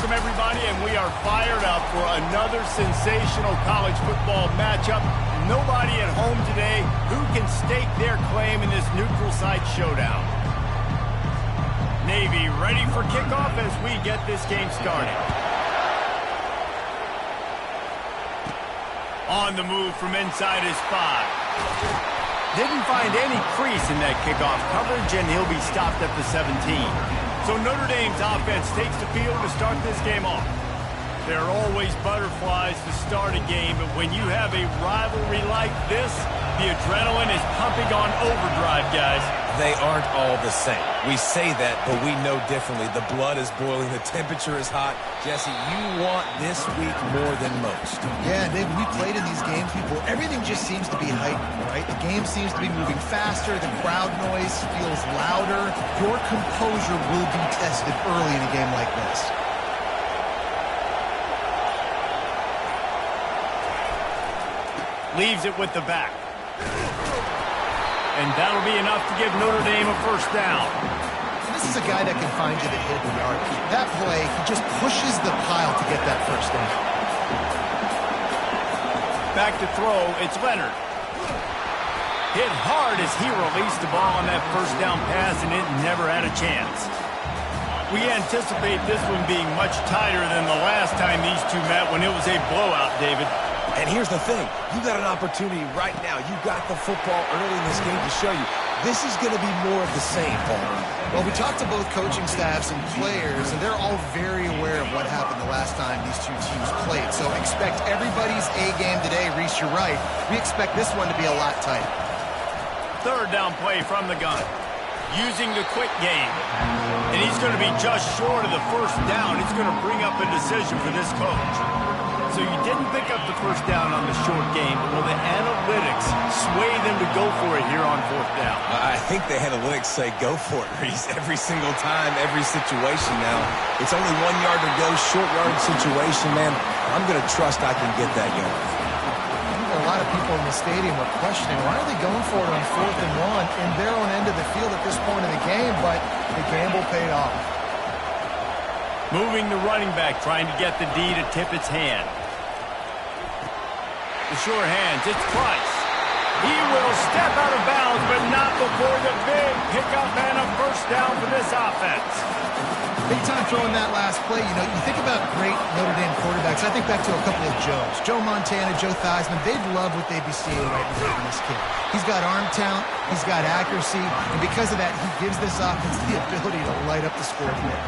Welcome, everybody, and we are fired up for another sensational college football matchup. Nobody at home today who can stake their claim in this neutral site showdown. Navy ready for kickoff as we get this game started. On the move from inside his 5. Didn't find any crease in that kickoff coverage, and he'll be stopped at the 17. So Notre Dame's offense takes the field to start this game off. There are always butterflies to start a game, but when you have a rivalry like this, the adrenaline is pumping on overdrive, guys. They aren't all the same. We say that, but we know differently. The blood is boiling. The temperature is hot. Jesse, you want this week more than most. Yeah, Dave, we played in these games before. Everything just seems to be heightened, right? The game seems to be moving faster. The crowd noise feels louder. Your composure will be tested early in a game like this. Leaves it with the back. And that'll be enough to give Notre Dame a first down. This is a guy that can find you the hidden yard. That play, he just pushes the pile to get that first down. Back to throw, it's Leonard. Hit hard as he released the ball on that first down pass, and it never had a chance. We anticipate this one being much tighter than the last time these two met when it was a blowout, David. And here's the thing. You got an opportunity right now. You got the football early in this game to show you. This is going to be more of the same, Paul. Well, we talked to both coaching staffs and players, and they're all very aware of what happened the last time these two teams played. So expect everybody's A game today. Reese, you're right. We expect this one to be a lot tighter. Third down play from the gun. Using the quick game. And he's going to be just short of the first down. It's going to bring up a decision for this coach. So you didn't pick up the first down on the short game, but will the analytics sway them to go for it here on fourth down? I think the analytics say go for it, Reese. Every single time, every situation now. It's only 1 yard to go, short yard situation, man. I'm going to trust I can get that yard. A lot of people in the stadium are questioning, why are they going for it on 4th and 1 in their own end of the field at this point in the game, but the gamble paid off. Moving the running back, trying to get the D to tip its hand. The sure hands, it's Price. He will step out of bounds, but not before the big pickup and a first down for this offense. Big time throwing that last play. You know, you think about great Notre Dame quarterbacks. I think back to a couple of Joes. Joe Montana, Joe Theismann. They'd love what they'd be seeing right now in this kid. He's got arm talent. He's got accuracy. And because of that, he gives this offense the ability to light up the scoreboard.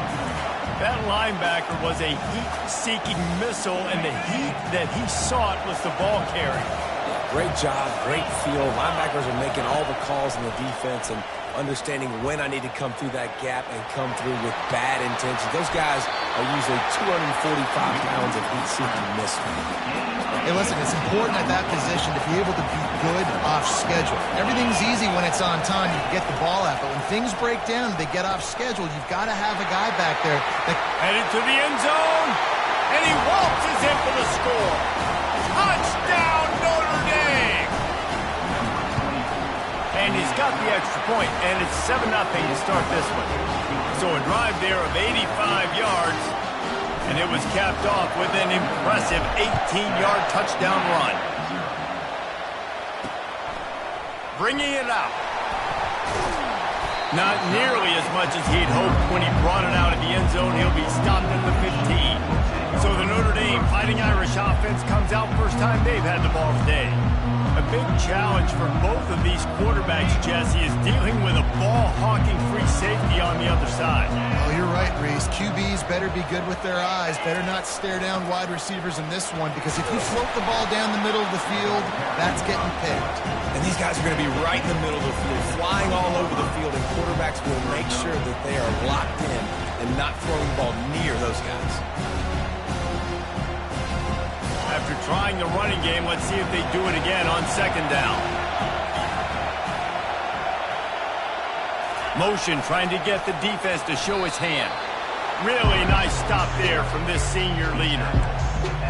That linebacker was a heat-seeking missile, and the heat that he sought was the ball carry. Great job, great feel. Linebackers are making all the calls in the defense and understanding when I need to come through that gap and come through with bad intentions. Those guys are usually 245 pounds of heat-seeking missile. Hey, listen, it's important at that position to be able to be good off schedule. Everything's easy when it's on time. You can get the ball out, but when things break down, they get off schedule. You've got to have a guy back there that... Headed to the end zone, and he waltzes in for the score. Touchdown, Notre Dame! And he's got the extra point, and it's 7-0 to start this one. So a drive there of 85 yards. And it was capped off with an impressive 18-yard touchdown run. Bringing it out. Not nearly as much as he'd hoped when he brought it out of the end zone. He'll be stopped at the 15. So the Notre Dame Fighting Irish offense comes out first time they've had the ball today. A big challenge for both of these quarterbacks, Jesse, is dealing with a ball-hawking free safety on the other side. Oh, you're right, Reese. QBs better be good with their eyes. Better not stare down wide receivers in this one, because if you float the ball down the middle of the field, that's getting picked. And these guys are going to be right in the middle of the field, flying all over the field, and quarterbacks will make sure that they are locked in and not throwing the ball near those guys. After trying the running game, let's see if they do it again on second down. Motion trying to get the defense to show his hand. Really nice stop there from this senior leader.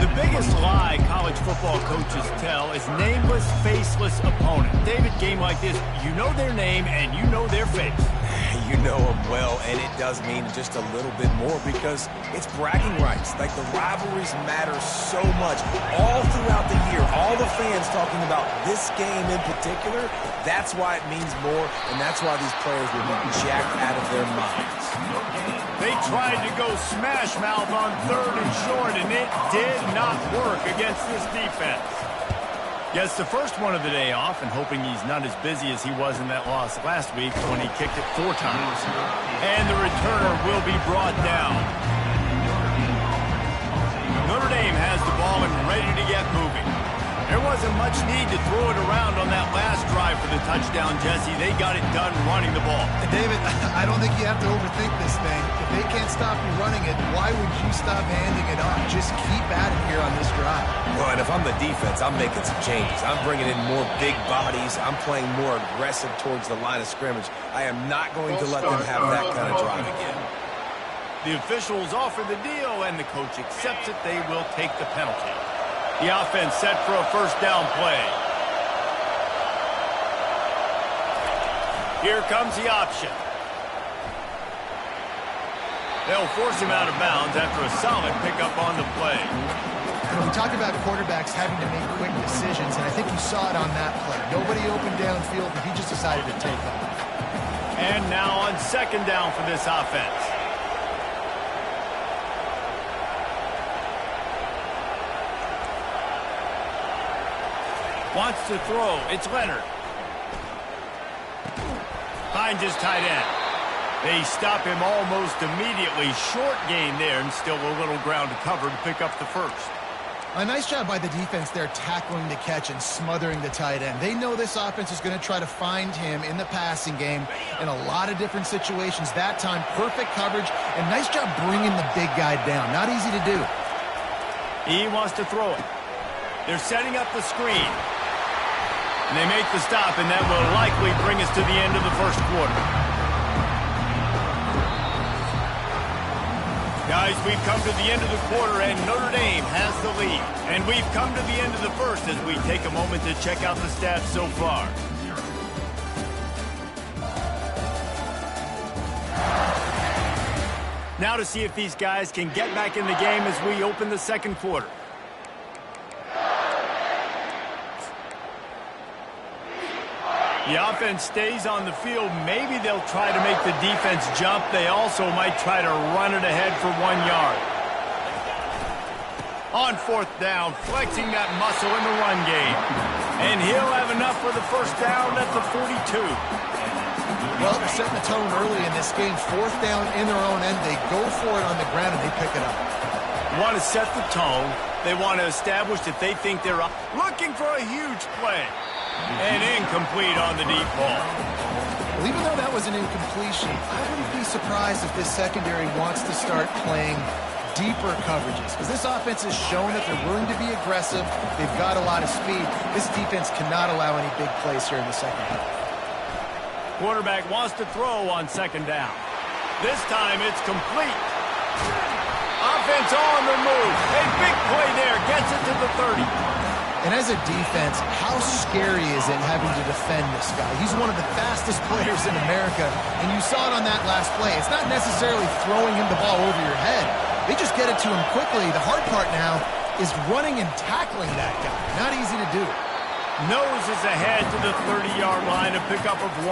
The biggest lie college football coaches tell is nameless, faceless opponent. David, game like this, you know their name and you know their face. You know him well, and it does mean just a little bit more because it's bragging rights. Like, the rivalries matter so much all throughout the year. All the fans talking about this game in particular, that's why it means more, and that's why these players will be jacked out of their minds. They tried to go smash mouth on 3rd and short, and it did not work against this defense. Gets the first one of the day off, and hoping he's not as busy as he was in that loss last week when he kicked it 4 times. And the returner will be brought down. Notre Dame has the ball and ready to get moving. There wasn't much need to throw it around on that last drive for the touchdown, Jesse. They got it done running the ball. And David, I don't think you have to overthink this thing. If they can't stop you running it, why would you stop handing it off? Just keep at it here on this drive. Well, and if I'm the defense, I'm making some changes. I'm bringing in more big bodies. I'm playing more aggressive towards the line of scrimmage. I am not going to let them have that kind of drive again. The officials offer the deal, and the coach accepts it. They will take the penalty. The offense set for a first down play. Here comes the option. They'll force him out of bounds after a solid pickup on the play. We talk about quarterbacks having to make quick decisions, and I think you saw it on that play. Nobody opened downfield, but he just decided to take off. And now on 2nd down for this offense. Wants to throw. It's Leonard. Finds his tight end. They stop him almost immediately. Short gain there, and still a little ground to cover to pick up the first. A nice job by the defense there, tackling the catch and smothering the tight end. They know this offense is going to try to find him in the passing game in a lot of different situations. That time, perfect coverage, and nice job bringing the big guy down. Not easy to do. He wants to throw it. They're setting up the screen. And they make the stop, and that will likely bring us to the end of the first quarter. Guys, we've come to the end of the quarter, and Notre Dame has the lead. And we've come to the end of the first as we take a moment to check out the stats so far. Now to see if these guys can get back in the game as we open the second quarter. The offense stays on the field. Maybe they'll try to make the defense jump. They also might try to run it ahead for 1 yard. On 4th down, flexing that muscle in the run game. And he'll have enough for the first down at the 42. Well, they're setting the tone early in this game. 4th down in their own end. They go for it on the ground, and they pick it up. Want to set the tone. They want to establish that they think they're up. Looking for a huge play. And incomplete on the deep ball. Well, even though that was an incompletion, I wouldn't be surprised if this secondary wants to start playing deeper coverages. Because this offense has shown that they're willing to be aggressive. They've got a lot of speed. This defense cannot allow any big plays here in the second half. Quarterback wants to throw on 2nd down. This time it's complete. Offense on the move. A big play there. Gets it to the 30. And as a defense, how scary is it having to defend this guy? He's one of the fastest players in America, and you saw it on that last play. It's not necessarily throwing him the ball over your head. They just get it to him quickly. The hard part now is running and tackling that guy. Not easy to do. Nose is ahead to the 30-yard line, a pickup of 1.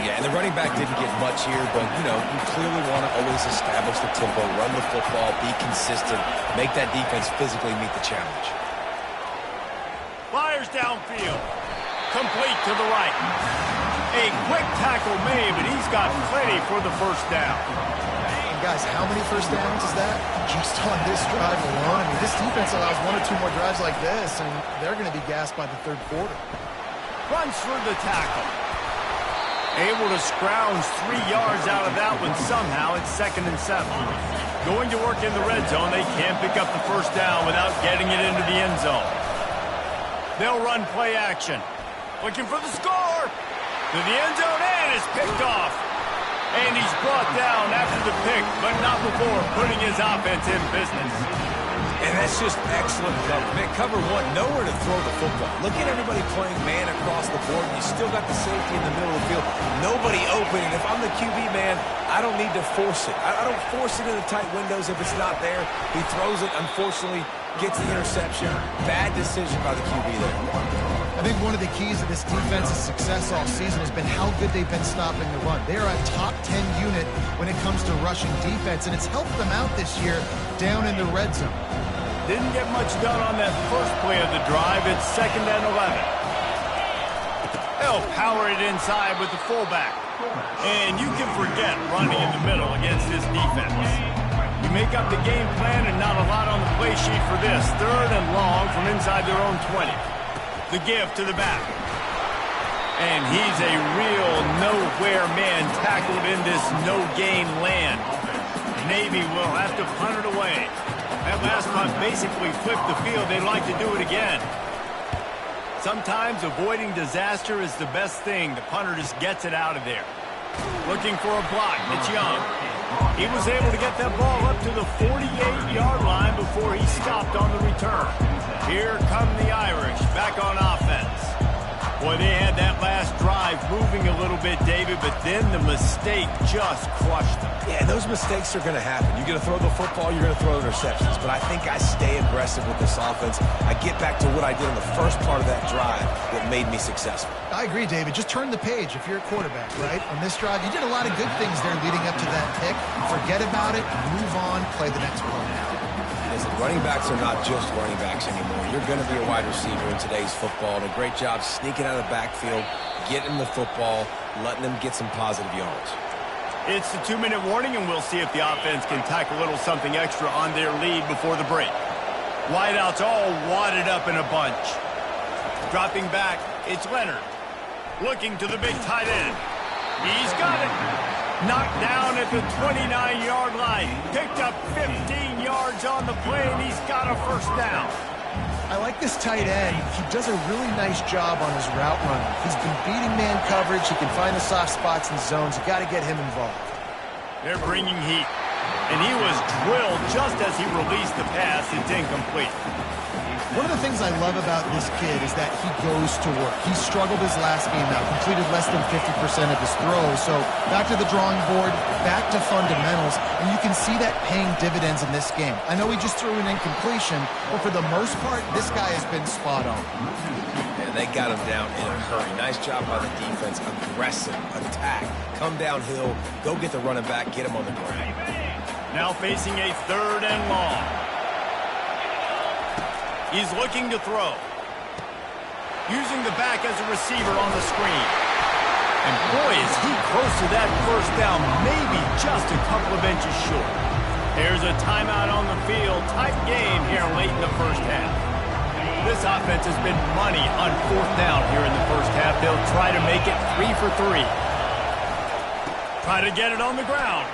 Yeah, and the running back didn't get much here, but, you know, you clearly want to always establish the tempo, run the football, be consistent, make that defense physically meet the challenge. Fires downfield. Complete to the right. A quick tackle made, but he's got plenty for the first down. And guys, how many first downs is that? Just on this drive alone. I mean, this defense allows 1 or 2 more drives like this, and they're going to be gassed by the 3rd quarter. Runs through the tackle. Able to scrounge 3 yards out of that one somehow. It's 2nd and 7. Going to work in the red zone. They can't pick up the first down without getting it into the end zone. They'll run play action. Looking for the score. To the end zone, and it's picked off. And he's brought down after the pick, but not before putting his offense in business. And that That's just excellent cover. Man, cover one, nowhere to throw the football. Look at everybody playing man across the board. You still got the safety in the middle of the field. Nobody open. And if I'm the QB, man, I don't need to force it. I don't force it in the tight windows if it's not there. He throws it, unfortunately, gets the interception. Bad decision by the QB there. I think one of the keys to this defense's success all season has been how good they've been stopping the run. They are a top 10 unit when it comes to rushing defense, and it's helped them out this year down in the red zone. Didn't get much done on that first play of the drive. It's 2nd and 11. They'll power it inside with the fullback. And you can forget running in the middle against this defense. You make up the game plan and not a lot on the play sheet for this. 3rd and long from inside their own 20. The give to the back. And he's a real nowhere man tackled in this no-gain land. Navy will have to punt it away. That last punt basically flipped the field. They'd like to do it again. Sometimes avoiding disaster is the best thing. The punter just gets it out of there. Looking for a block. It's Young. He was able to get that ball up to the 48-yard line before he stopped on the return. Here come the Irish back on offense. Boy, they had that last drive moving a little bit, David, but then the mistake just crushed them. Yeah, those mistakes are going to happen. You're going to throw the football, you're going to throw interceptions. But I think I stay aggressive with this offense. I get back to what I did in the first part of that drive that made me successful. I agree, David. Just turn the page if you're a quarterback, right? On this drive, you did a lot of good things there leading up to that pick. Forget about it, move on, play the next play. Listen, running backs are not just running backs anymore. You're going to be a wide receiver in today's football. And a great job sneaking out of the backfield, getting the football, letting them get some positive yards. It's the 2-minute warning, and we'll see if the offense can tack a little something extra on their lead before the break. Wideouts all wadded up in a bunch. Dropping back, it's Leonard. Looking to the big tight end. He's got it. Knocked down at the 29-yard line. Picked up 15 yards on the play, and he's got a first down. I like this tight end. He does a really nice job on his route running. He's been beating man coverage. He can find the soft spots and zones. You got to get him involved. They're bringing heat. And he was drilled just as he released the pass. It's incomplete. One of the things I love about this kid is that he goes to work. He struggled his last game out, completed less than 50% of his throws. So back to the drawing board, back to fundamentals, and you can see that paying dividends in this game. I know he just threw an incompletion, but for the most part, this guy has been spot on. And they got him down in a hurry. Nice job by the defense. Aggressive attack. Come downhill, go get the running back, get him on the ground. Now facing a 3rd and long. He's looking to throw. Using the back as a receiver on the screen. And boy, is he close to that first down, maybe just a couple of inches short. There's a timeout on the field. Tight game here late in the first half. This offense has been money on 4th down here in the first half. They'll try to make it 3 for 3. Try to get it on the ground.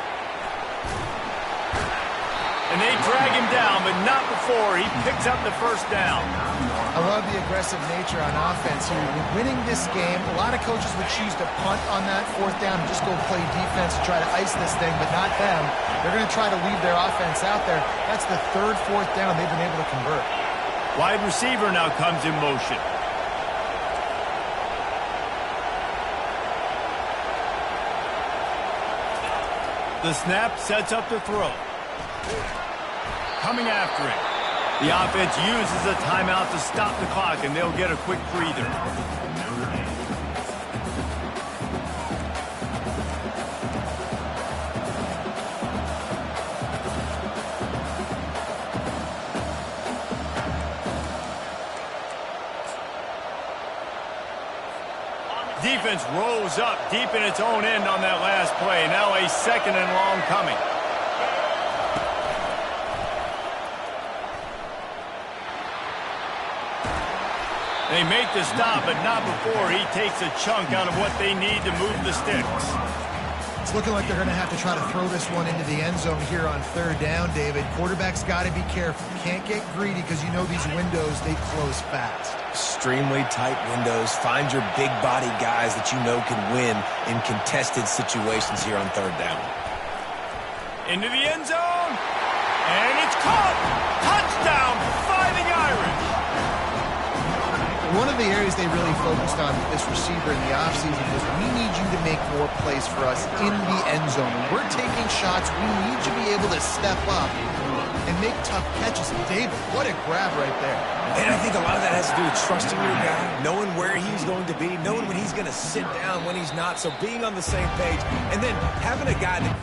And they drag him down, but not before he picks up the first down. I love the aggressive nature on offense here. You're winning this game. A lot of coaches would choose to punt on that 4th down and just go play defense and try to ice this thing, but not them. They're going to try to leave their offense out there. That's the 3rd, 4th down they've been able to convert. Wide receiver now comes in motion. The snap sets up the throw. Coming after it. The offense uses a timeout to stop the clock, and they'll get a quick breather. Defense rose up deep in its own end on that last play. Now a 2nd and long coming. They make the stop, but not before he takes a chunk out of what they need to move the sticks. It's looking like they're going to have to try to throw this one into the end zone here on 3rd down, David. Quarterback's got to be careful. Can't get greedy because you know these windows, they close fast. Extremely tight windows. Find your big body guys that you know can win in contested situations here on 3rd down. Into the end zone. And it's caught. Touchdown, One of the areas they really focused on with this receiver in the offseason was we need you to make more plays for us in the end zone. When we're taking shots, we need you to be able to step up and make tough catches. And David, what a grab right there. And I think a lot of that has to do with trusting your guy, knowing where he's going to be, knowing when he's going to sit down, when he's not, so being on the same page, and then having a guy that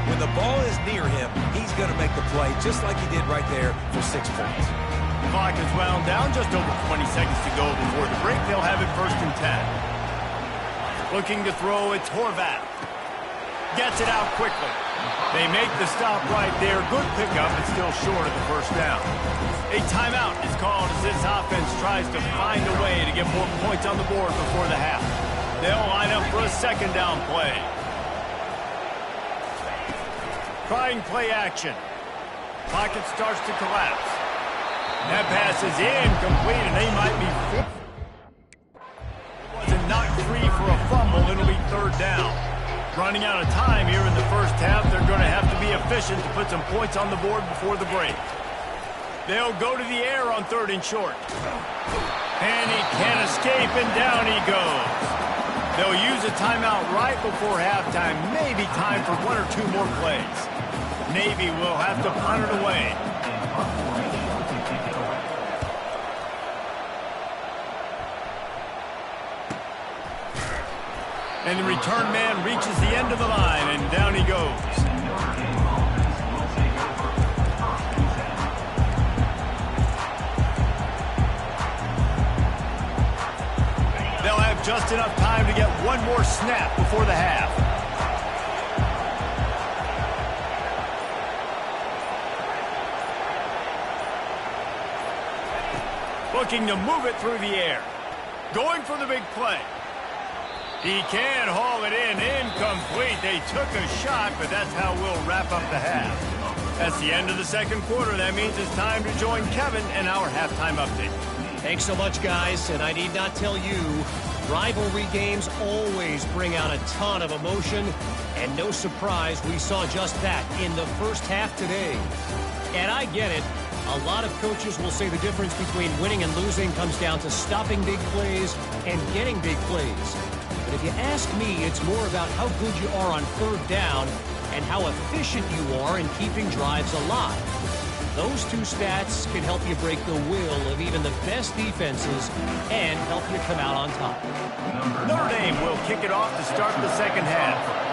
when the ball is near him, he's going to make the play just like he did right there for 6 points. The clock is wound down, just over 20 seconds to go before the break. They'll have it 1st and 10. Looking to throw, it's Horvath. Gets it out quickly. They make the stop right there. Good pickup, but still short of the 1st down. A timeout is called as this offense tries to find a way to get more points on the board before the half. They'll line up for a 2nd down play. Trying play action. Pocket starts to collapse. That pass is incomplete, and they might be wasn't knocked free for a fumble. It'll be 3rd down. Running out of time here in the 1st half. They're going to have to be efficient to put some points on the board before the break. They'll go to the air on 3rd and short. And he can't escape, and down he goes. They'll use a timeout right before halftime. Maybe time for 1 or 2 more plays. Navy will have to punt it away. And the return man reaches the end of the line, and down he goes. They'll have just enough time to get 1 more snap before the half. Looking to move it through the air. Going for the big play. He can haul it in. Incomplete. They took a shot, but that's how we'll wrap up the half. That's the end of the 2nd quarter. That means it's time to join Kevin and our halftime update. Thanks so much, guys. And I need not tell you, rivalry games always bring out a ton of emotion. And no surprise, we saw just that in the 1st half today. And I get it. A lot of coaches will say the difference between winning and losing comes down to stopping big plays and getting big plays. But if you ask me, it's more about how good you are on 3rd down and how efficient you are in keeping drives alive. Those 2 stats can help you break the will of even the best defenses and help you come out on top. Notre Dame will kick it off to start the 2nd half.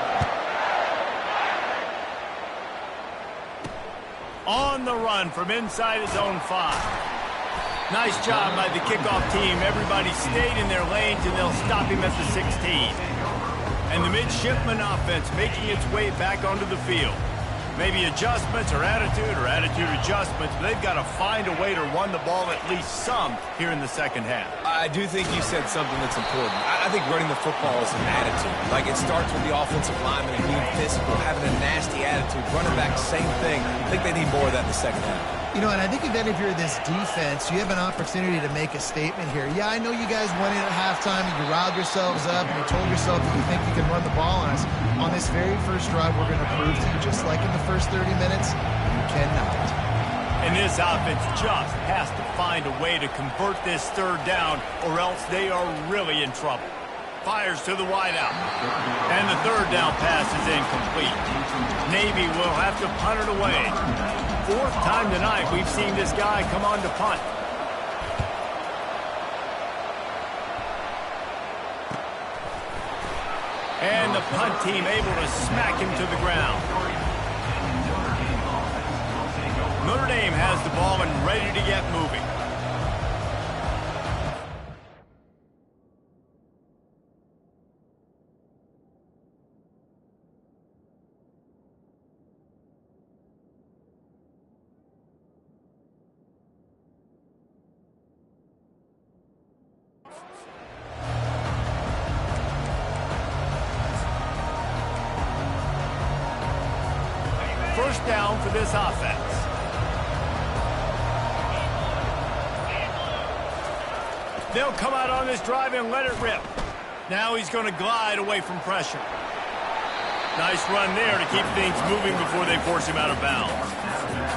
On the run from inside his own 5. Nice job by the kickoff team. Everybody stayed in their lanes, and they'll stop him at the 16. And the midshipman offense making its way back onto the field. Maybe adjustments or attitude adjustments, but they've got to find a way to run the ball at least some here in the 2nd half. I do think you said something that's important. I think running the football is an attitude. Like, it starts with the offensive lineman and being physical, having a nasty attitude. Running back, same thing. I think they need more of that in the 2nd half. You know, and I think then if you're this defense, you have an opportunity to make a statement here. Yeah, I know you guys went in at halftime and you riled yourselves up and you told yourself that you think you can run the ball on us. On this very 1st drive, we're going to prove to you, just like in the first 30 minutes, you cannot. And this offense just has to find a way to convert this 3rd down, or else they are really in trouble. Fires to the wideout. And the 3rd down pass is incomplete. Navy will have to punt it away. 4th time tonight we've seen this guy come on to punt. And the punt team able to smack him to the ground. Notre Dame has the ball and ready to get moving. First down for this offense. They'll come out on this drive and let it rip. Now he's going to glide away from pressure. Nice run there to keep things moving before they force him out of bounds.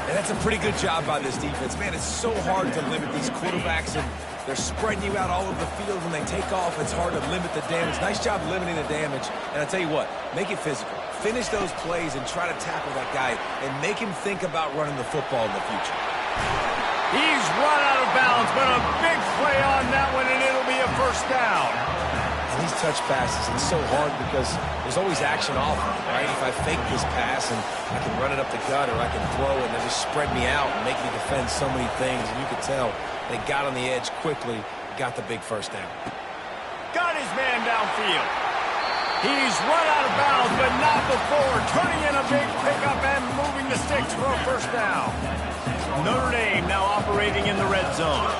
And that's That's a pretty good job by this defense. Man, it's so hard to limit these quarterbacks, and they're spreading you out all over the field. When they take off, it's hard to limit the damage. Nice job limiting the damage. And I tell you what, make it physical. Finish those plays and try to tackle that guy and make him think about running the football in the future. He's run out of bounds, but a big play on that one, and it'll be a first down. And these touch passes, it's so hard because there's always action off of it, right? If I fake this pass and I can run it up the gut or I can throw it and they just spread me out and make me defend so many things, and you can tell they got on the edge quickly, got the big first down. Got his man downfield. He's run out of bounds, but not before turning in a big pickup and moving the sticks for a first down. Notre Dame now operating in the red zone.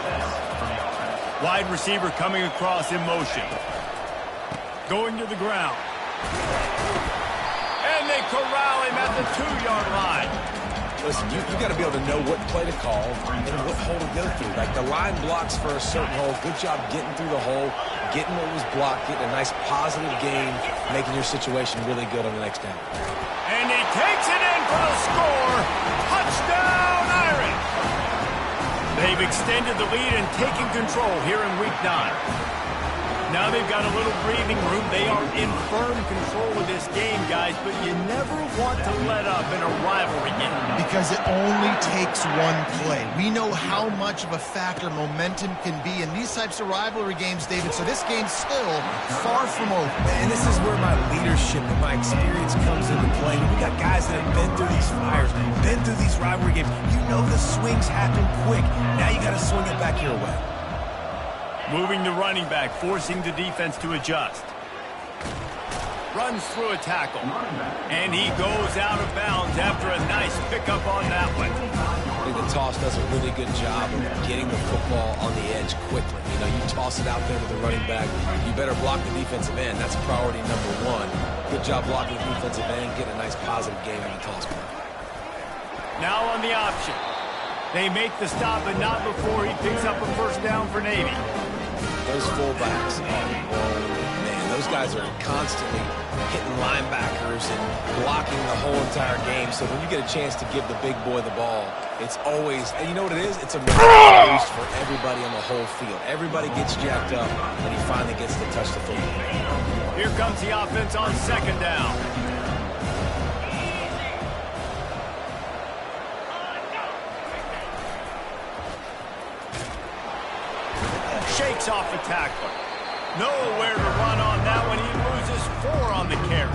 Wide receiver coming across in motion. Going to the ground. And they corral him at the 2-yard line. Listen, you got to be able to know what play to call and what hole to go through. Like the line blocks for a certain hole. Good job getting through the hole, getting what was blocked, getting a nice positive gain, making your situation really good on the next down. And he takes it in for the score. Touchdown, Irish. They've extended the lead and taken control here in Week 9. Now they've got a little breathing room. They are in firm control of this game, guys, but you never want to let up in a rivalry game. Because it only takes one play. We know how much of a factor momentum can be in these types of rivalry games, David, so this game's still far from over. And this is where my leadership and my experience comes into play. We got guys that have been through these fires, been through these rivalry games. You know the swings happen quick. Now you got to swing it back your way. Moving the running back, forcing the defense to adjust. Runs through a tackle. And he goes out of bounds after a nice pickup on that one. I think the toss does a really good job of getting the football on the edge quickly. You know, you toss it out there to the running back. You better block the defensive end. That's priority number one. Good job blocking the defensive end. Get a nice positive gain on the toss play. Now on the option. They make the stop, but not before he picks up a first down for Navy. Those fullbacks, man, those guys are constantly hitting linebackers and blocking the whole entire game. So when you get a chance to give the big boy the ball, it's always, and you know what it is? It's a boost for everybody on the whole field. Everybody gets jacked up, and he finally gets to touch the football. Here comes the offense on second down. Shakes off the tackler. Nowhere to run on that one. He loses 4 on the carry.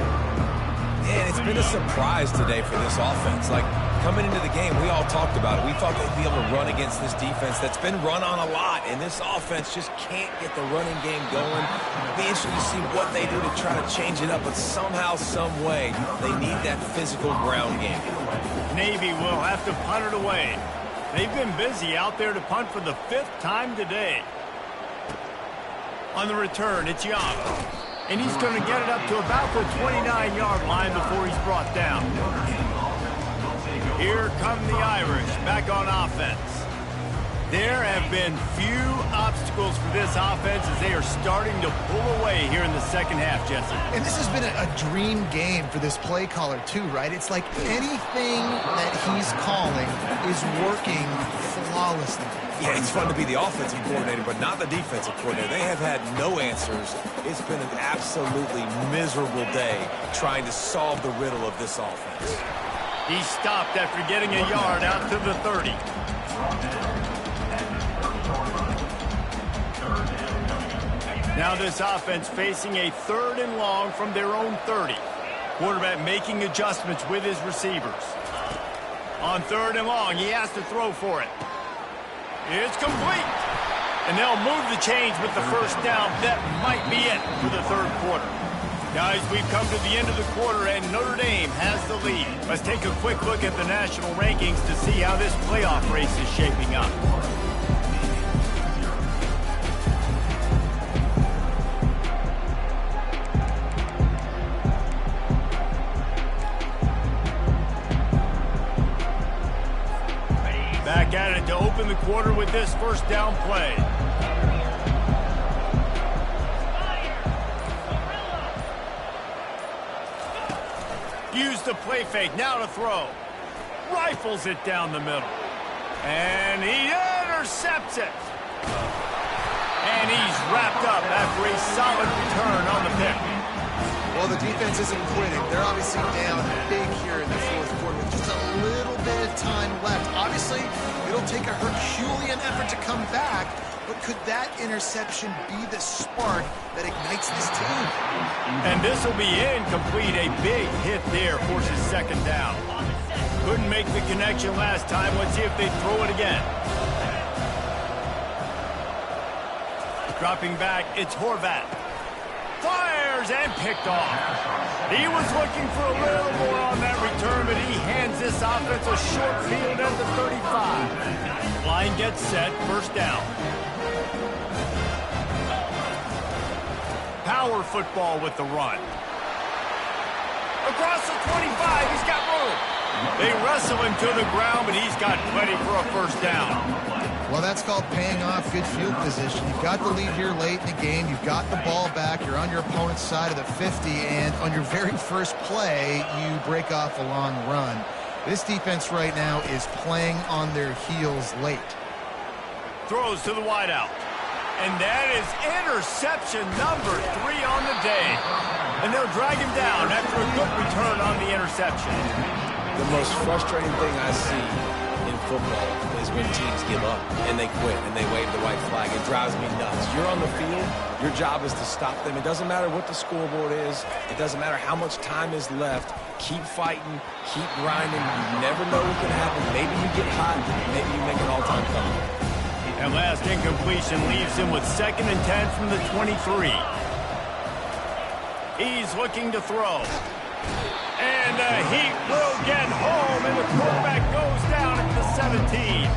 Man, it's been a surprise today for this offense. Like, coming into the game, we all talked about it. We thought they'd be able to run against this defense that's been run on a lot, and this offense just can't get the running game going. It'll be interesting to see what they do to try to change it up, but somehow, some way, they need that physical ground game. Navy will have to punt it away. They've been busy out there to punt for the 5th time today. On the return, it's Young. And he's going to get it up to about the 29-yard line before he's brought down. Here come the Irish back on offense. There have been few obstacles for this offense as they are starting to pull away here in the second half, Jesse. And this has been a dream game for this play caller, too, right? It's like anything that he's calling is working flawlessly. Yeah, it's fun to be the offensive coordinator, but not the defensive coordinator. They have had no answers. It's been an absolutely miserable day trying to solve the riddle of this offense. He stopped after getting a yard out to the 30. Now this offense facing a 3rd and long from their own 30. Quarterback making adjustments with his receivers. On 3rd and long, he has to throw for it. It's complete. And they'll move the chains with the first down. That might be it for the 3rd quarter. Guys, we've come to the end of the quarter, and Notre Dame has the lead. Let's take a quick look at the national rankings to see how this playoff race is shaping up. Back at it to open the quarter with this first down play. Use the play fake, now to throw. rifles it down the middle. And he intercepts it. And he's wrapped up after a solid return on the pick. Well, the defense isn't quitting. They're obviously down big here in the fourth quarter with just a little bit of time left. Obviously, it'll take a Herculean effort to come back, but could that interception be the spark that ignites this team? And this will be incomplete. A big hit there forces second down. Couldn't make the connection last time. Let's see if they throw it again. Dropping back, it's Horvat. Fires and picked off. He was looking for a little more on that return, but he hands this offense a short field at the 35. Line gets set, first down. Power football with the run. Across the 25, he's got room. They wrestle him to the ground, but he's got plenty for a first down. Well, that's called paying off good field position. You've got the lead here late in the game. You've got the ball back. You're on your opponent's side of the 50, and on your very first play, you break off a long run. This defense right now is playing on their heels late. Throws to the wideout. And that is interception number 3 on the day. And they'll drag him down after a good return on the interception. The most frustrating thing I see in football is when teams give up and they quit and they wave the white flag. It drives me nuts. You're on the field. Your job is to stop them. It doesn't matter what the scoreboard is. It doesn't matter how much time is left. Keep fighting. Keep grinding. You never know what can happen. Maybe you get hot. Maybe you make an all-time comeback. And last incompletion leaves him with 2nd and 10 from the 23. He's looking to throw. And he will get home, and the quarterback goes down at the 17.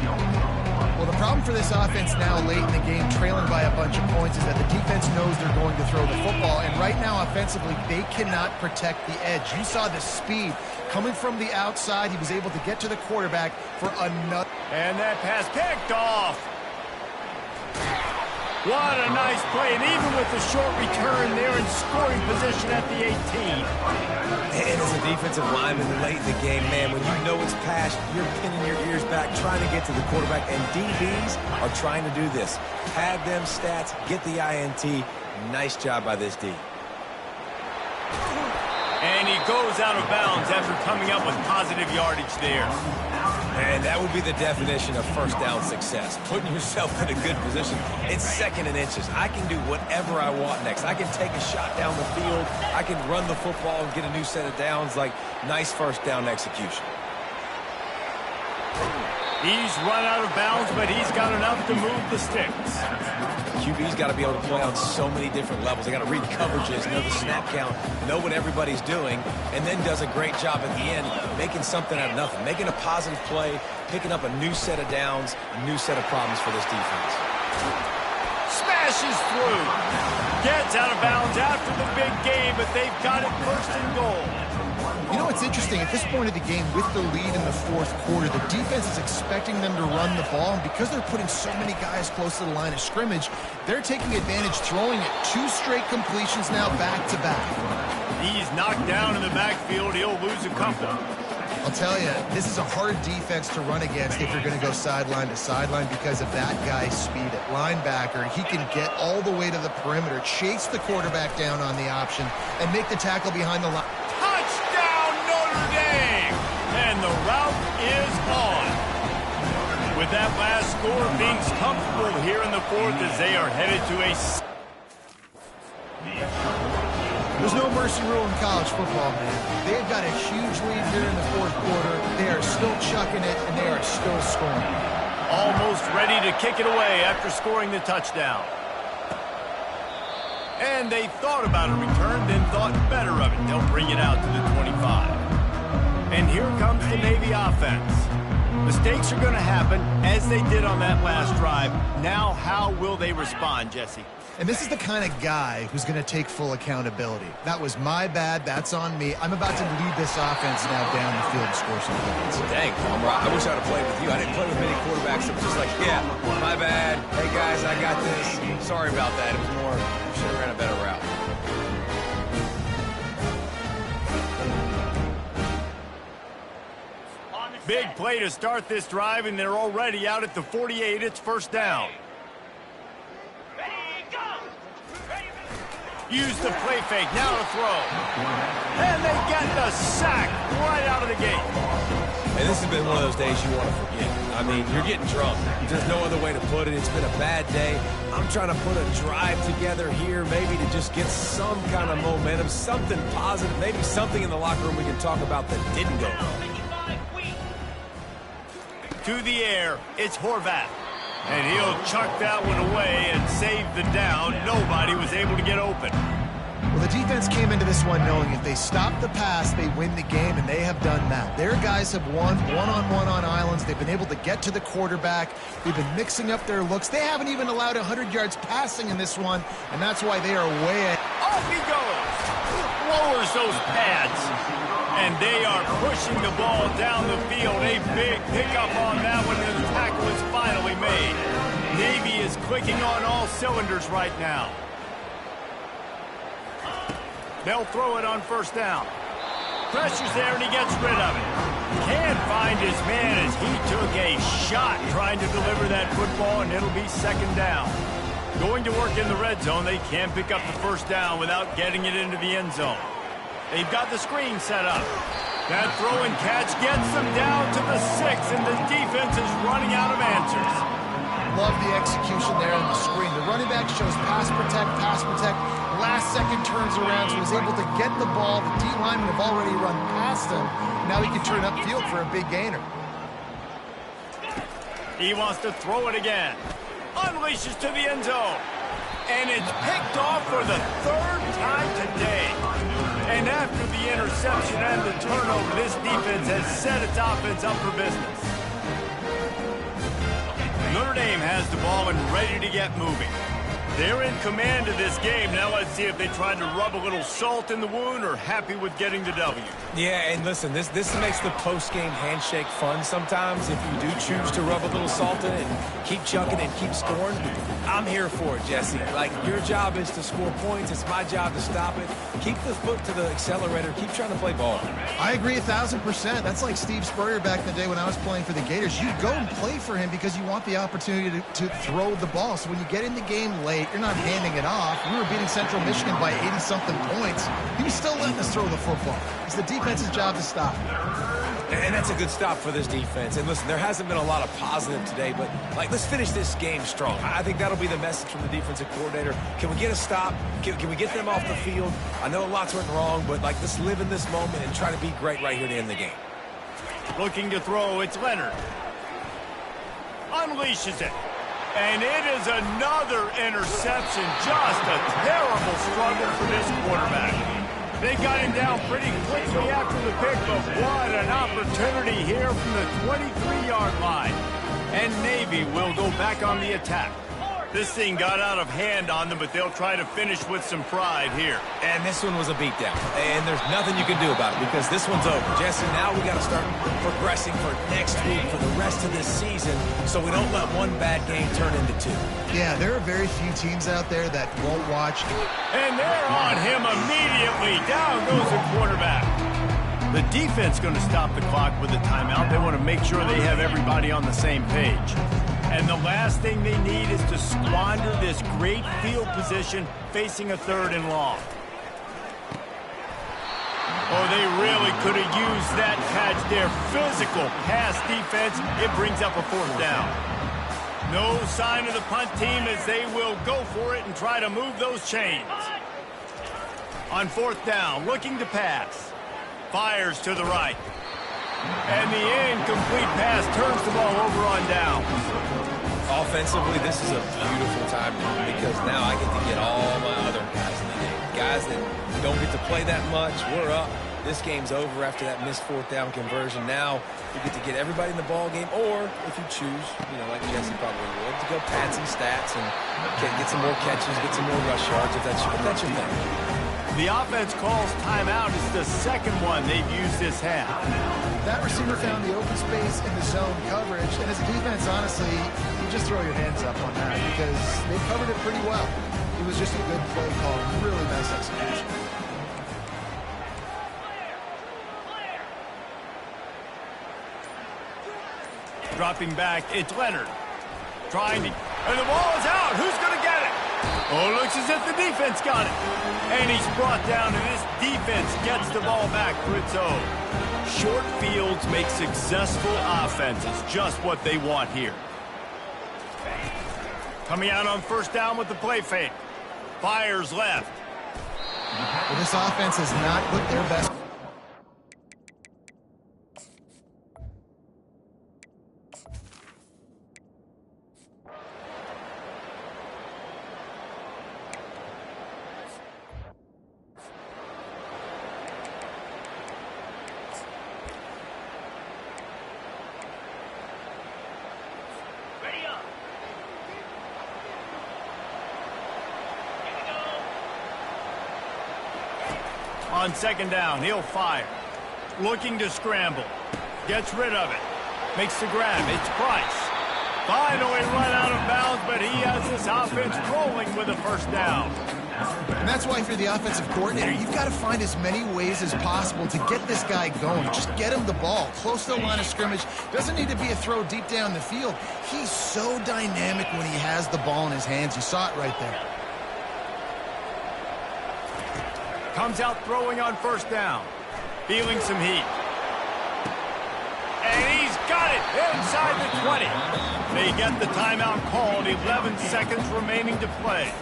Well, the problem for this offense now late in the game, trailing by a bunch of points, is that the defense knows they're going to throw the football. And right now, offensively, they cannot protect the edge. You saw the speed coming from the outside. He was able to get to the quarterback for another. And that pass picked off. What a nice play, and even with the short return, they're in scoring position at the 18. And as a defensive lineman late in the game, man, when you know it's past, you're pinning your ears back, trying to get to the quarterback, and DBs are trying to do this. Pad them stats, get the INT. Nice job by this D. And he goes out of bounds after coming up with positive yardage there. And that would be the definition of first down success. Putting yourself in a good position. It's 2nd and inches. I can do whatever I want next. I can take a shot down the field. I can run the football and get a new set of downs. Like, nice first down execution. He's run out of bounds, but he's got enough to move the sticks. QB's got to be able to play on so many different levels. They got to read coverages, know the snap count, know what everybody's doing, and then does a great job at the end making something out of nothing, making a positive play, picking up a new set of downs, a new set of problems for this defense. Smashes through. Gets out of bounds after the big game, but they've got it 1st and goal. You know, it's interesting. At this point of the game, with the lead in the fourth quarter, the defense is expecting them to run the ball, and because they're putting so many guys close to the line of scrimmage, they're taking advantage, throwing it 2 straight completions now back-to-back. He's knocked down in the backfield. He'll lose a couple. I'll tell you, this is a hard defense to run against if you're going to go sideline to sideline because of that guy's speed at linebacker. He can get all the way to the perimeter, chase the quarterback down on the option, and make the tackle behind the line. And the route is on. With that last score, being comfortable here in the 4th as they are headed to a... There's no mercy rule in college football, man. They've got a huge lead here in the 4th quarter. They are still chucking it, and they are still scoring. Almost ready to kick it away after scoring the touchdown. And they thought about a return, then thought better of it. They'll bring it out to the 25. And here comes the Navy offense. Mistakes are going to happen, as they did on that last drive. Now, how will they respond, Jesse? And this is the kind of guy who's going to take full accountability. That was my bad. That's on me. I'm about to lead this offense now down the field and score some points. Dang, I wish I'd have played with you. I didn't play with many quarterbacks that was just like, yeah, my bad. Hey, guys, I got this. Sorry about that. It was more, should have ran a better route. Big play to start this drive, and they're already out at the 48. It's first down. Use the play fake, now to throw. And they get the sack right out of the gate. And this has been one of those days you want to forget. I mean, you're getting drunk. There's no other way to put it. It's been a bad day. I'm trying to put a drive together here, maybe to just get some kind of momentum, something positive, maybe something in the locker room we can talk about that didn't go well. To the air, it's Horvath. And he'll chuck that one away and save the down. Nobody was able to get open. Well, the defense came into this one knowing if they stop the pass, they win the game, and they have done that. Their guys have won one-on-one on islands. They've been able to get to the quarterback. They've been mixing up their looks. They haven't even allowed 100 yards passing in this one, and that's why they are way ahead. Off he goes. Lowers those pads. And they are pushing the ball down the field. A big pickup on that one, and the tackle is finally made. Navy is clicking on all cylinders right now. They'll throw it on first down. Pressure's there, and he gets rid of it. Can't find his man as he took a shot trying to deliver that football, and it'll be second down. Going to work in the red zone, they can't pick up the first down without getting it into the end zone. They've got the screen set up. That throw and catch gets them down to the 6, and the defense is running out of answers. Love the execution there on the screen. The running back shows pass protect. Last second turns around, so he's able to get the ball. The D linemen have already run past him. Now he can turn upfield for a big gainer. He wants to throw it again. Unleashes to the end zone. And it's picked off for the third time today. And after the interception and the turnover, this defense has set its offense up for business. Notre Dame has the ball and ready to get moving. They're in command of this game. Now let's see if they tried to rub a little salt in the wound or happy with getting the W. Yeah, and listen, this makes the post-game handshake fun sometimes if you do choose to rub a little salt in it and keep chucking and keep scoring. I'm here for it, Jesse. Like, your job is to score points. It's my job to stop it. Keep the foot to the accelerator. Keep trying to play ball. I agree 1,000%. That's like Steve Spurrier back in the day when I was playing for the Gators. You go and play for him because you want the opportunity to throw the ball. So when you get in the game late, you're not handing it off. We were beating Central Michigan by 80-something points. He was still letting us throw the football. It's the defense's job to stop. And that's a good stop for this defense. And listen, there hasn't been a lot of positive today, but, like, let's finish this game strong. I think that'll be the message from the defensive coordinator. Can we get a stop? Can we get them off the field? I know lots went wrong, but, like, let's live in this moment and try to be great right here to end the game. Looking to throw, it's Leonard. Unleashes it. And it is another interception. Just a terrible struggle for this quarterback. They got him down pretty quickly after the pick, but what an opportunity here from the 23-yard line. And Navy will go back on the attack. This thing got out of hand on them, but they'll try to finish with some pride here. And this one was a beatdown. And there's nothing you can do about it because this one's over. Jesse, now we got to start progressing for next week, for the rest of this season, so we don't let one bad game turn into two. Yeah, there are very few teams out there that won't watch. And they're on him immediately. Down goes the quarterback. The defense going to stop the clock with a timeout. They want to make sure they have everybody on the same page. And the last thing they need is to squander this great field position facing a third and long. Oh, they really could have used that catch there. Physical pass defense. It brings up a fourth down. No sign of the punt team as they will go for it and try to move those chains. On fourth down, looking to pass. Fires to the right. And the incomplete pass turns the ball over on downs. Offensively, this is a beautiful time because now I get to get all my other guys in the game. Guys that don't get to play that much, we're up. This game's over after that missed fourth down conversion. Now you get to get everybody in the ball game, or if you choose, you know, like Jesse probably would, to go pad some stats and get some more catches, get some more rush yards if that's your thing. The offense calls timeout. It's the second one they've used this half. That receiver found the open space in the zone coverage, and as a defense, honestly, you just throw your hands up on that because they covered it pretty well. It was just a good play call, really nice execution. Dropping back, it's Leonard. Trying to... And the ball is out. Who's going to get it? Oh, looks as if the defense got it. And he's brought down, and this defense gets the ball back for its own. Short fields make successful offenses just what they want here. Coming out on first down with the play fake. Fires left. Well, this offense has not put their best... On second down, he'll fire. Looking to scramble. Gets rid of it. Makes the grab. It's Price. Finally run out of bounds, but he has this offense rolling with a first down. And that's why, for the offensive coordinator, you've got to find as many ways as possible to get this guy going. Just get him the ball. Close to the line of scrimmage. Doesn't need to be a throw deep down the field. He's so dynamic when he has the ball in his hands. You saw it right there. Comes out throwing on first down. Feeling some heat. And he's got it inside the 20. They get the timeout called. 11 seconds remaining to play.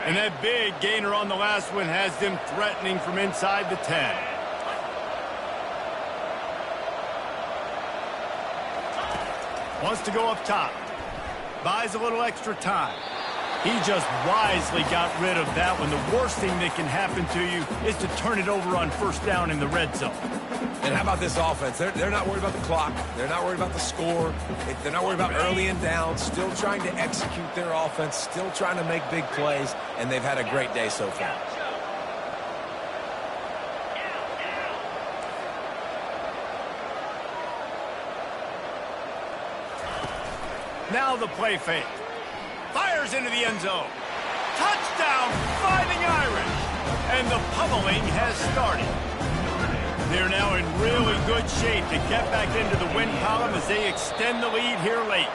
And that big gainer on the last one has them threatening from inside the 10. Wants to go up top. Buys a little extra time. He just wisely got rid of that one. The worst thing that can happen to you is to turn it over on first down in the red zone. And how about this offense? They're not worried about the clock. They're not worried about the score. They're not worried about early and down. Still trying to execute their offense. Still trying to make big plays. And they've had a great day so far. Now the play fake. Fires into the end zone. Touchdown, Fighting Irish. And the pummeling has started. They're now in really good shape to get back into the win column as they extend the lead here late.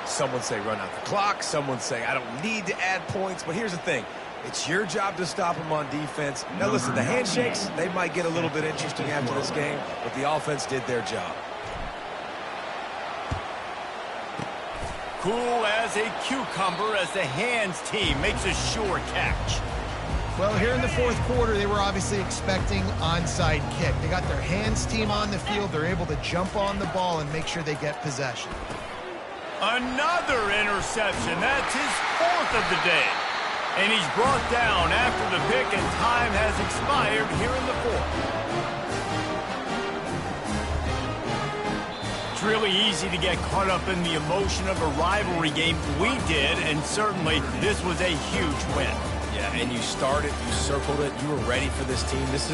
Someone say run out the clock. Someone say I don't need to add points. But here's the thing. It's your job to stop them on defense. Now listen, the handshakes, they might get a little bit interesting after this game, but the offense did their job. Cool as a cucumber as the hands team makes a sure catch. Well, here in the fourth quarter, they were obviously expecting onside kick. They got their hands team on the field. They're able to jump on the ball and make sure they get possession. Another interception. That's his fourth of the day. And he's brought down after the pick, and time has expired here in the fourth. It's really easy to get caught up in the emotion of a rivalry game. We did, and certainly this was a huge win. Yeah, and you started, you circled it, you were ready for this team. This is